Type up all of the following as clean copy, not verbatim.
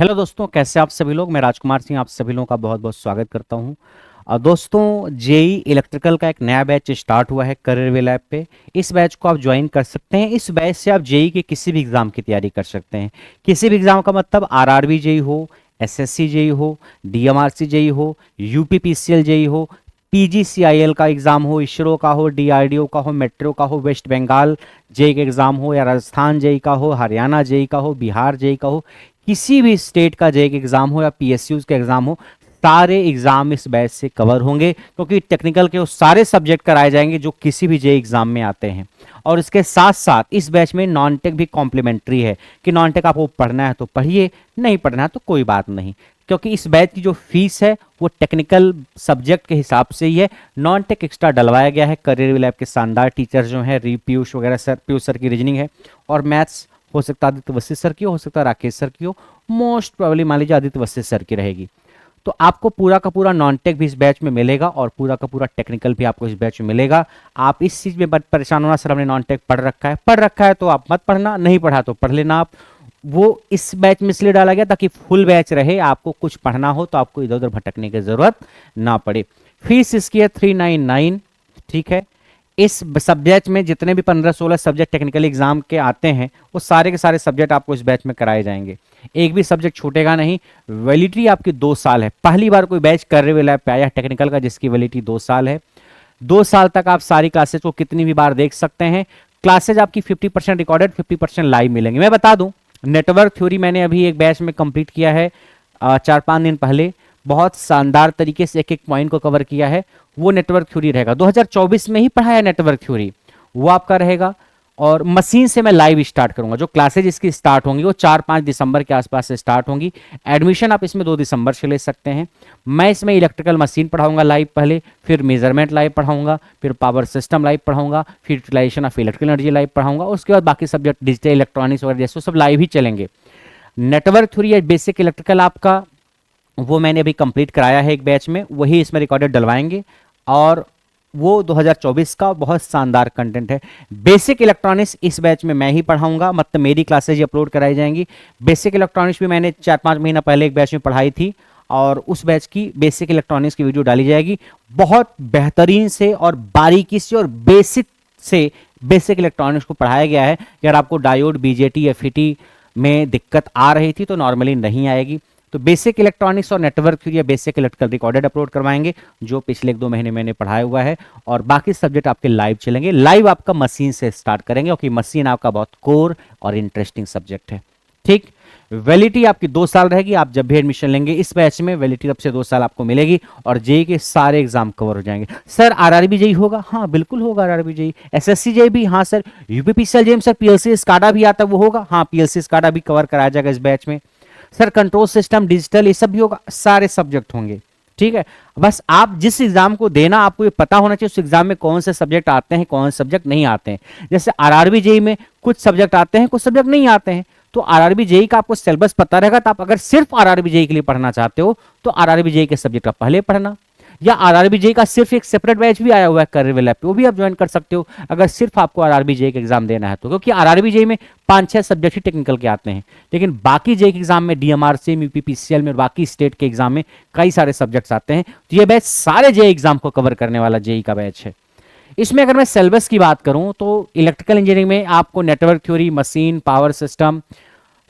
Hello दोस्तों, कैसे आप सभी लोग। मैं राजकुमार सिंह आप सभी लोगों का बहुत बहुत स्वागत करता हूं। दोस्तों, जेई इलेक्ट्रिकल का एक नया बैच स्टार्ट हुआ है करियर वे लैब पे। इस बैच को आप ज्वाइन कर सकते हैं। इस बैच से आप जेई के किसी भी एग्जाम की तैयारी कर सकते हैं। किसी भी एग्जाम का मतलब आरआरबी जेई हो, एसएससी जेई हो, डीएमआरसी जेई हो, यूपीपीसीएल जेई हो, पीजीसीआईएल का एग्जाम हो, इसरो का हो, डीआरडीओ का हो, मेट्रो का हो, वेस्ट बंगाल जेई का एग्जाम हो, या राजस्थान जेई का हो, हरियाणा जेई का हो, बिहार जेई का हो, किसी भी स्टेट का जेई एग्जाम हो या पीएसयूज का एग्जाम हो, सारे एग्जाम इस बैच से कवर होंगे, क्योंकि टेक्निकल के वो सारे सब्जेक्ट कराए जाएंगे जो किसी भी जेई एग्जाम में आते हैं। और इसके साथ साथ इस बैच में नॉन टेक भी कॉम्प्लीमेंट्री है कि नॉन टेक आपको पढ़ना है तो पढ़िए, नहीं पढ़ना है तो कोई बात नहीं, क्योंकि इस बैच की जो फीस है वो टेक्निकल सब्जेक्ट के हिसाब से ही है। नॉन टेक एक्स्ट्रा डलवाया गया है। करियर लैब के शानदार टीचर जो हैं, पीयूष वगैरह सर, पीयूष सर की रीजनिंग है, और मैथ्स हो सकता है आदित्य वशिष्ठ सर की हो सकता है राकेश सर की हो, मोस्ट प्रोबेबली मान लीजिए आदित्य वशिष्ठ सर की रहेगी। तो आपको पूरा का पूरा नॉन टेक भी इस बैच में मिलेगा और पूरा का पूरा टेक्निकल भी आपको इस बैच में मिलेगा। आप इस चीज में मत परेशान होना, सर हमने नॉन टेक पढ़ रखा है तो आप मत पढ़ना, नहीं पढ़ा तो पढ़ लेना आप। वो इस बैच में इसलिए डाला गया ताकि फुल बैच रहे, आपको कुछ पढ़ना हो तो आपको इधर उधर भटकने की जरूरत ना पड़े। फीस इसकी है 399। ठीक है। इस सब्जेक्ट में जितने भी 15-16 सब्जेक्ट टेक्निकल एग्जाम के आते हैं वो सारे के सारे सब्जेक्ट आपको इस बैच में कराए जाएंगे। एक भी सब्जेक्ट छूटेगा नहीं। वैलिडिटी आपकी 2 साल है। पहली बार कोई बैच कर रहे हुए लैब पे आया टेक्निकल का जिसकी वैलिडिटी 2 साल है। 2 साल तक आप सारी क्लासेज को कितनी भी बार देख सकते हैं। क्लासेज आपकी 50% रिकॉर्डेड, 50% लाइव मिलेंगे। मैं बता दूं, नेटवर्क थ्योरी मैंने अभी एक बैच में कंप्लीट किया है 4-5 दिन पहले। बहुत शानदार तरीके से एक एक पॉइंट को कवर किया है। वो नेटवर्क थ्योरी रहेगा, 2024 में ही पढ़ाया नेटवर्क थ्योरी, वो आपका रहेगा। और मशीन से मैं लाइव स्टार्ट करूंगा। जो क्लासेज इसकी स्टार्ट होंगी वो 4-5 दिसंबर के आसपास से स्टार्ट होंगी। एडमिशन आप इसमें 2 दिसंबर से ले सकते हैं। मैं इसमें इलेक्ट्रिकल मशीन पढ़ाऊंगा लाइव पहले, फिर मेजरमेंट लाइव पढ़ाऊंगा, फिर पावर सिस्टम लाइव पढ़ाऊंगा, फिर utilization of electrical energy live पढ़ाऊंगा। उसके बाद बाकी सब्जेक्ट डिजिटल इलेक्ट्रॉनिक्स वगैरह जैसे सब लाइव ही चलेंगे। नेटवर्क थ्योरी या बेसिक इलेक्ट्रिकल आपका वो मैंने अभी कंप्लीट कराया है एक बैच में, वही इसमें रिकॉर्डेड डलवाएंगे। और वो 2024 का बहुत शानदार कंटेंट है। बेसिक इलेक्ट्रॉनिक्स इस बैच में मैं ही पढ़ाऊंगा, मतलब मेरी क्लासेज ही अपलोड कराई जाएंगी। बेसिक इलेक्ट्रॉनिक्स भी मैंने 4-5 महीना पहले एक बैच में पढ़ाई थी, और उस बैच की बेसिक इलेक्ट्रॉनिक्स की वीडियो डाली जाएगी। बहुत बेहतरीन से और बारीकी से और बेसिक से बेसिक इलेक्ट्रॉनिक्स को पढ़ाया गया है। अगर आपको डायोड, बीजेटी, एफईटी में दिक्कत आ रही थी तो नॉर्मली नहीं आएगी। तो बेसिक इलेक्ट्रॉनिक्स और नेटवर्क थ्योरी या बेसिक इलेक्ट्रिकल रिकॉर्डेड अपलोड करवाएंगे, जो पिछले 1-2 महीने मैंने पढ़ाया हुआ है। और बाकी सब्जेक्ट आपके लाइव चलेंगे। लाइव आपका मशीन से स्टार्ट करेंगे, क्योंकि मशीन आपका बहुत कोर और इंटरेस्टिंग सब्जेक्ट है। ठीक। वैलिडिटी आपकी 2 साल रहेगी। आप जब भी एडमिशन लेंगे इस बैच में वैलिडिटी तब से 2 साल आपको मिलेगी, और जेई के सारे एग्जाम कवर हो जाएंगे। सर आरआरबी जेई होगा? हाँ बिल्कुल होगा आरआरबी जेई। एसएससी जेई भी? हाँ sir. UPPCL JE sir PLC SCADA भी आता है, वो होगा? हाँ पीएलसी स्काडा भी कवर कराया जाएगा इस बैच में। सर कंट्रोल सिस्टम, डिजिटल, ये सब भी होगा? सारे सब्जेक्ट होंगे। ठीक है। बस आप जिस एग्जाम को देना आपको ये पता होना चाहिए उस एग्जाम में कौन से सब्जेक्ट आते हैं, कौन से सब्जेक्ट नहीं आते हैं। जैसे आरआरबी जेई में कुछ सब्जेक्ट आते हैं, कुछ सब्जेक्ट नहीं आते हैं। तो आरआरबी जेई का आपको सिलेबस पता रहेगा, तो आप अगर सिर्फ आरआरबी जेई के लिए पढ़ना चाहते हो तो आरआरबी जेई के सब्जेक्ट आप पहले पढ़ना। या आरआरबी जेई का सिर्फ एक सेपरेट बैच भी आया हुआ है करियर लैब पे, वो भी आप ज्वाइन कर सकते हो अगर सिर्फ आपको आरआरबी जेई का एग्जाम देना है तो। क्योंकि आरआरबी जेई में 5-6 सब्जेक्ट ही टेक्निकल के आते हैं, लेकिन बाकी जेई के एग्जाम में डीएमआरसी में, यूपीपीसीएल में, बाकी स्टेट के एग्जाम में कई सारे सब्जेक्ट्स आते हैं। तो ये बैच सारे जेई एग्जाम को कवर करने वाला जेई का बैच है। इसमें अगर मैं सिलेबस की बात करूं तो इलेक्ट्रिकल इंजीनियरिंग में आपको network theory, machine, power system,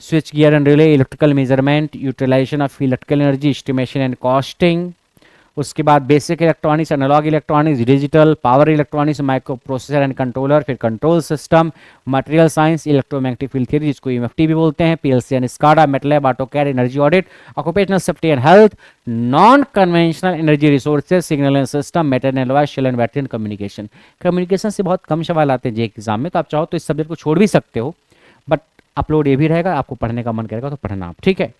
switch gear and relay, electrical measurement, utilisation of electrical energy, estimation and costing. उसके बाद basic electronics, analog electronics, digital, power electronics, micro processor and controller, फिर control system, material science, electromagnetic field theory जिसको EMFT भी बोलते हैं, PLC and SCADA, MATLAB, AutoCAD, energy audit, occupational safety and health, non conventional energy resources, signal and system, metal and alloy, shell and battery and communication. Communication से बहुत कम सवाल आते हैं जे exam में, तो आप चाहो तो इस सब्जेक्ट को छोड़ भी सकते हो, बट अपलोड ये भी रहेगा, आपको पढ़ने का मन करेगा तो पढ़ना आप। ठीक है।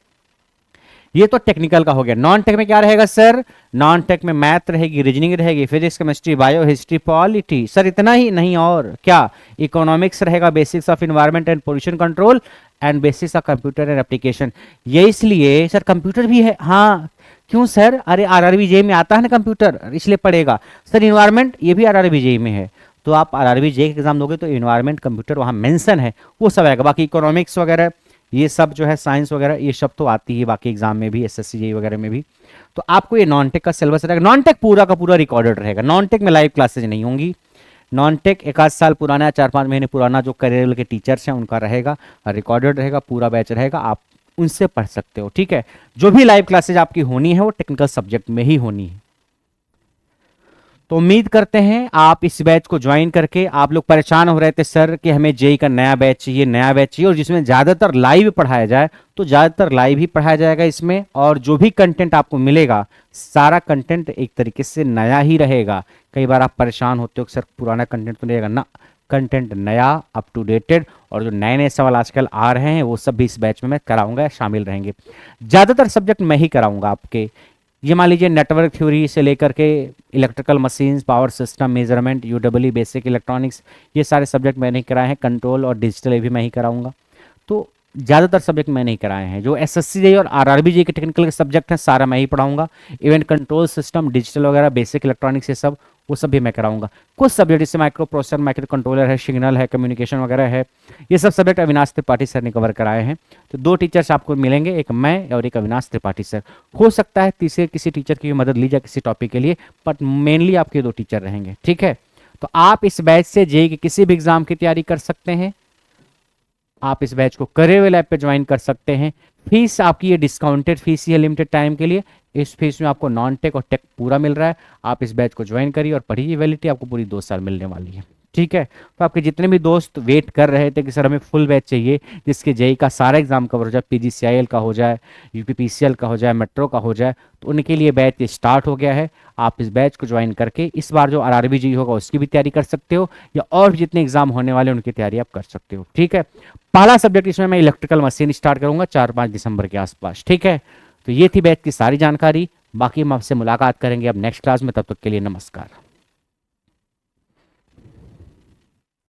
ये तो टेक्निकल का हो गया। नॉन टेक में क्या रहेगा सर? नॉन टेक में मैथ रहेगी, रीजनिंग रहेगी, physics, chemistry, bio, history, polity. Sir इतना ही नहीं, और क्या? इकोनॉमिक्स रहेगा, basics of environment and pollution control, and basics of computer and application. ये इसलिए सर कंप्यूटर भी है? हाँ। क्यों सर? अरे आरआरबी जेई में आता है ना कंप्यूटर, इसलिए पढ़ेगा। सर इन्वायरमेंट, ये भी आरआरबी जेई में है, तो आप आरआरबी जेई एग्जाम दोगे तो इन्वायरमेंट, कंप्यूटर वहाँ मेंशन है, वो सब आएगा। बाकी इकोनॉमिक्स वगैरह ये सब जो है साइंस वगैरह ये सब तो आती है बाकी एग्जाम में भी, एसएससी जेईई वगैरह में भी। तो आपको ये नॉन टेक का सिलेबस रहेगा। नॉन टेक पूरा का पूरा रिकॉर्डेड रहेगा, नॉन टेक में लाइव क्लासेज नहीं होंगी। नॉन टेक एक आध साल पुराना, 4-5 महीने पुराना जो करियर के टीचर्स हैं उनका रहेगा, रिकॉर्डेड रहेगा, पूरा बैच रहेगा, आप उनसे पढ़ सकते हो। ठीक है, जो भी लाइव क्लासेज आपकी होनी है वो टेक्निकल सब्जेक्ट में ही होनी है। तो उम्मीद करते हैं आप इस बैच को ज्वाइन करके, आप लोग परेशान हो रहे थे सर कि हमें जेई का नया बैच चाहिए, नया बैच चाहिए, और जिसमें ज़्यादातर लाइव पढ़ाया जाए, तो ज़्यादातर लाइव ही पढ़ाया जाएगा इसमें। और जो भी कंटेंट आपको मिलेगा सारा कंटेंट एक तरीके से नया ही रहेगा। कई बार आप परेशान होते हो कि सर पुराना कंटेंट तो नहीं रहेगा ना, कंटेंट नया, अप टू डेटेड, और जो नए नए सवाल आजकल आ रहे हैं वो सब भी इस बैच में मैं कराऊंगा, शामिल रहेंगे। ज़्यादातर सब्जेक्ट मैं ही कराऊंगा आपके। ये मान लीजिए नेटवर्क थ्योरी से लेकर के electrical machines, power system, measurement, UW basic electronics, ये सारे सब्जेक्ट मैंने ही कराए हैं। कंट्रोल और डिजिटल ये भी मैं ही कराऊंगा। तो ज़्यादातर सब्जेक्ट मैंने ही कराए हैं। जो एसएससी जेईई और आरआरबी जेईई के टेक्निकल के सब्जेक्ट हैं सारा मैं ही पढ़ाऊंगा। इवेंट कंट्रोल सिस्टम, डिजिटल वगैरह, बेसिक इलेक्ट्रॉनिक्स, ये सब वो सब भी मैं कराऊंगा। कुछ सब्जेक्ट जैसे माइक्रो प्रोसेसर, माइक्रो कंट्रोलर है, सिग्नल है, कम्युनिकेशन वगैरह है, ये सब सब्जेक्ट अविनाश त्रिपाठी सर ने कवर कराए हैं। तो 2 टीचर्स आपको मिलेंगे, एक मैं और एक अविनाश त्रिपाठी सर। हो सकता है तीसरे किसी टीचर की भी मदद ली जाए किसी टॉपिक के लिए, बट मेनली आपके 2 टीचर रहेंगे। ठीक है, तो आप इस बैच से जेईई के किसी भी एग्जाम की तैयारी कर सकते हैं। आप इस बैच को करियर ऐप पे ज्वाइन कर सकते हैं। फीस आपकी ये डिस्काउंटेड फीस ही है लिमिटेड टाइम के लिए। इस फीस में आपको नॉन टेक और टेक पूरा मिल रहा है। आप इस बैच को ज्वाइन करिए और पढ़िए, वैलिडिटी आपको पूरी 2 साल मिलने वाली है। ठीक है, तो आपके जितने भी दोस्त वेट कर रहे थे कि सर हमें फुल बैच चाहिए जिसके जेईई का सारा एग्जाम कवर हो जाए, पीजीसीआईएल का हो जाए, यूपीपीसीएल का हो जाए, मेट्रो का हो जाए, तो उनके लिए बैच स्टार्ट हो गया है। आप इस बैच को ज्वाइन करके इस बार जो आरआरबी जेईई होगा उसकी भी तैयारी कर सकते हो, या और भी जितने एग्जाम होने वाले हैं उनकी तैयारी आप कर सकते हो। ठीक है, पहला सब्जेक्ट इसमें मैं इलेक्ट्रिकल मशीन स्टार्ट करूंगा 4-5 दिसंबर के आसपास। ठीक है, तो ये थी बैच की सारी जानकारी। बाकी हम आपसे मुलाकात करेंगे अब नेक्स्ट क्लास में, तब तक के लिए नमस्कार।